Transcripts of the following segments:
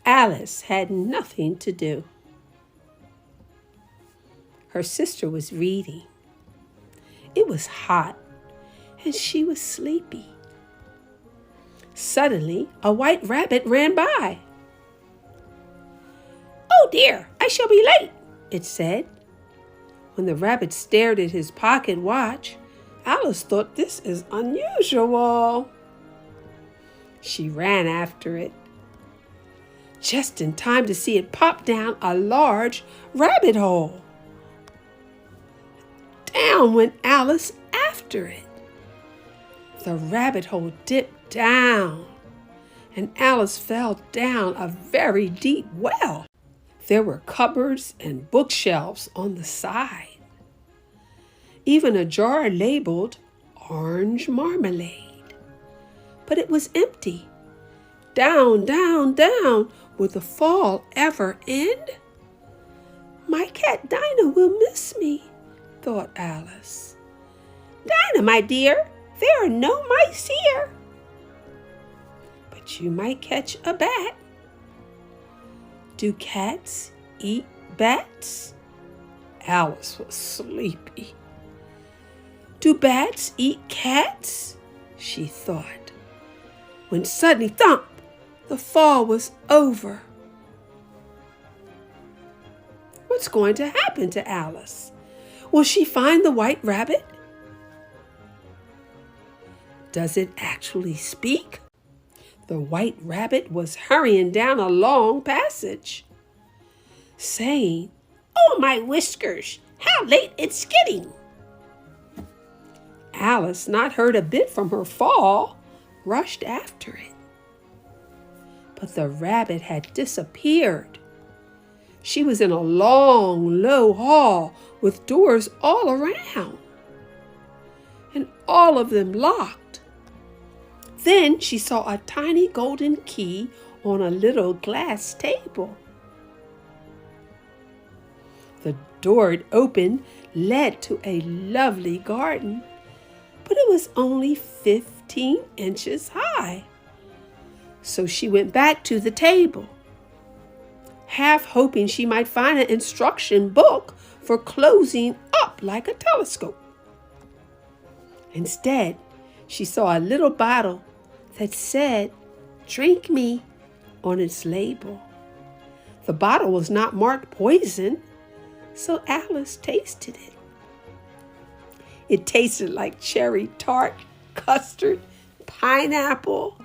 Alice had nothing to do. Her sister was reading. It was hot, and she was sleepy. Suddenly, a white rabbit ran by. "Oh dear, I shall be late," it said. When the rabbit stared at his pocket watch, Alice thought this is unusual. She ran after it, just in time to see it pop down a large rabbit hole. Down went Alice after it. The rabbit hole dipped down, and Alice fell down a very deep well. There were cupboards and bookshelves on the side. Even a jar labeled orange marmalade. But it was empty. Down, down, down. Would the fall ever end? "My cat Dinah will miss me," thought Alice. "Dinah, my dear, there are no mice here." "But you might catch a bat." "Do cats eat bats?" Alice was sleepy. "Do bats eat cats?" she thought. When suddenly, thump, the fall was over. What's going to happen to Alice? Will she find the white rabbit? Does it actually speak? The white rabbit was hurrying down a long passage, saying, "Oh, my whiskers, how late it's getting." Alice, not hurt a bit from her fall, rushed after it. But the rabbit had disappeared. She was in a long, low hall with doors all around, and all of them locked. Then she saw a tiny golden key on a little glass table. The door it opened led to a lovely garden, but it was only 15 inches high. So she went back to the table, half hoping she might find an instruction book for closing up like a telescope. Instead, she saw a little bottle that said, "Drink me," on its label. The bottle was not marked poison, so Alice tasted it. It tasted like cherry tart, custard, pineapple,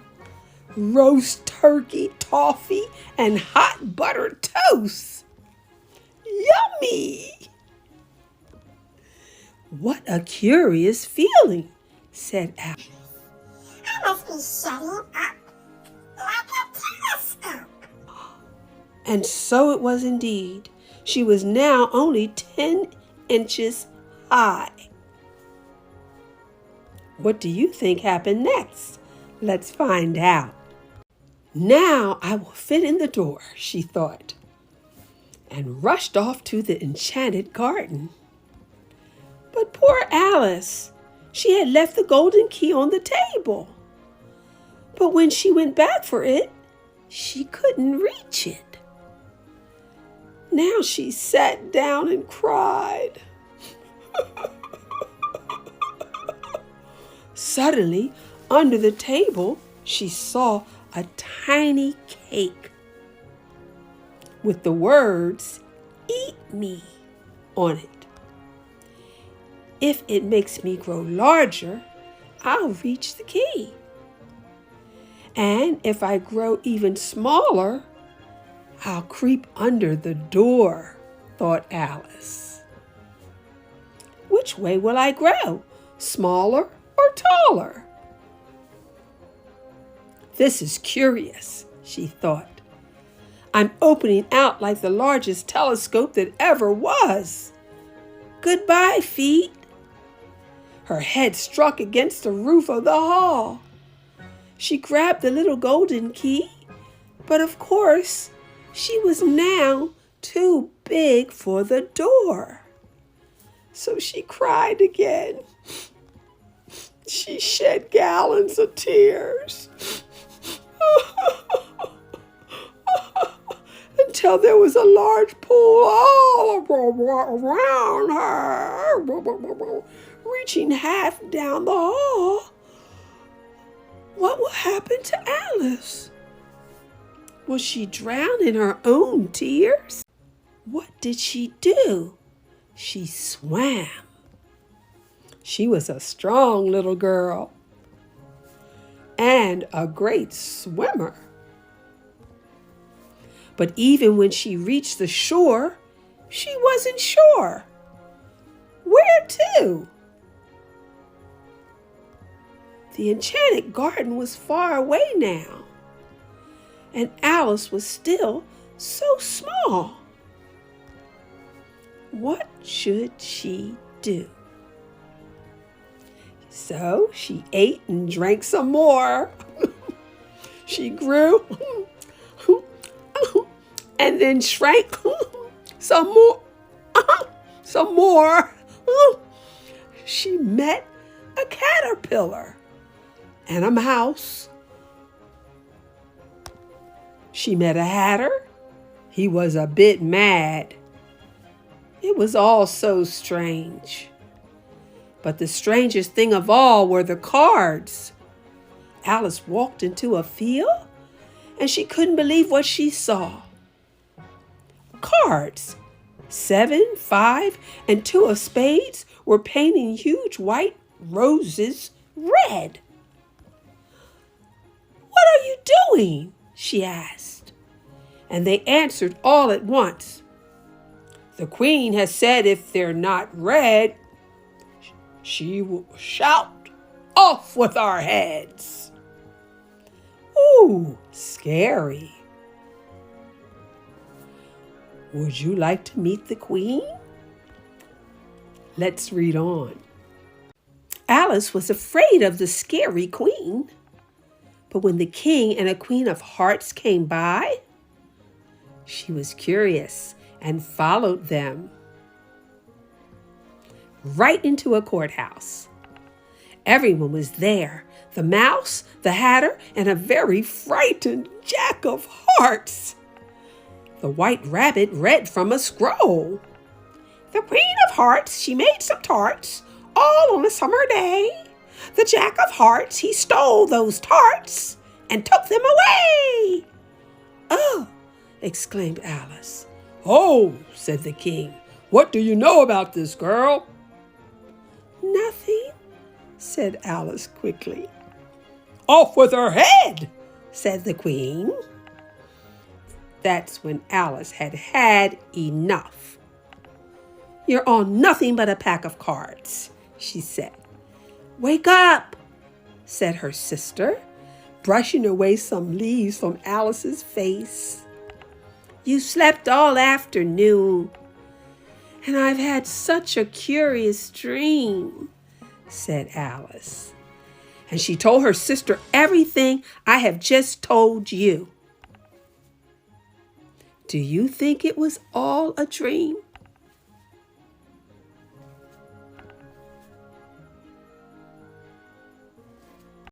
roast turkey, toffee, and hot buttered toast. Yummy! "What a curious feeling," said Alice. "I must be shutting up like a telescope." And so it was indeed. She was now only 10 inches high. What do you think happened next? Let's find out. "Now I will fit in the door," she thought, and rushed off to the enchanted garden. But poor Alice, she had left the golden key on the table. But when she went back for it, she couldn't reach it. Now she sat down and cried. Suddenly, under the table, she saw a tiny cake with the words, "Eat me," on it. "If it makes me grow larger, I'll reach the key. And if I grow even smaller, I'll creep under the door," thought Alice. "Which way will I grow, smaller or taller?" "This is curious," she thought. "I'm opening out like the largest telescope that ever was. Goodbye, feet." Her head struck against the roof of the hall. She grabbed the little golden key, but of course, she was now too big for the door. So she cried again. She shed gallons of tears. until there was a large pool all around her, reaching half down the hall. What will happen to Alice? Will she drown in her own tears? What did she do? She swam. She was a strong little girl and a great swimmer. But even when she reached the shore, she wasn't sure. Where to? The enchanted garden was far away now, and Alice was still so small. What should she do? So she ate and drank some more. She grew and then shrank some more. Some more. She met a caterpillar and a mouse. She met a hatter. He was a bit mad. It was all so strange. But the strangest thing of all were the cards. Alice walked into a field and she couldn't believe what she saw. Cards, 7, 5, and 2 of spades were painting huge white roses red. "What are you doing?" she asked. And they answered all at once. "The queen has said if they're not red, she will shout, 'Off with our heads!'" Ooh, scary. Would you like to meet the queen? Let's read on. Alice was afraid of the scary queen. But when the king and a queen of hearts came by, she was curious and followed them right into a courthouse. Everyone was there, the mouse, the hatter, and a very frightened Jack of Hearts. The white rabbit read from a scroll. "The Queen of Hearts, she made some tarts, all on a summer day. The Jack of Hearts, he stole those tarts and took them away." "Oh," exclaimed Alice. "Oh," said the king, "what do you know about this girl?" "Nothing," said Alice quickly. "Off with her head," said the queen. That's when Alice had had enough. "You're all nothing but a pack of cards," she said. "Wake up," said her sister, brushing away some leaves from Alice's face. "You slept all afternoon, and I've had such a curious dream," said Alice. And she told her sister everything I have just told you. Do you think it was all a dream?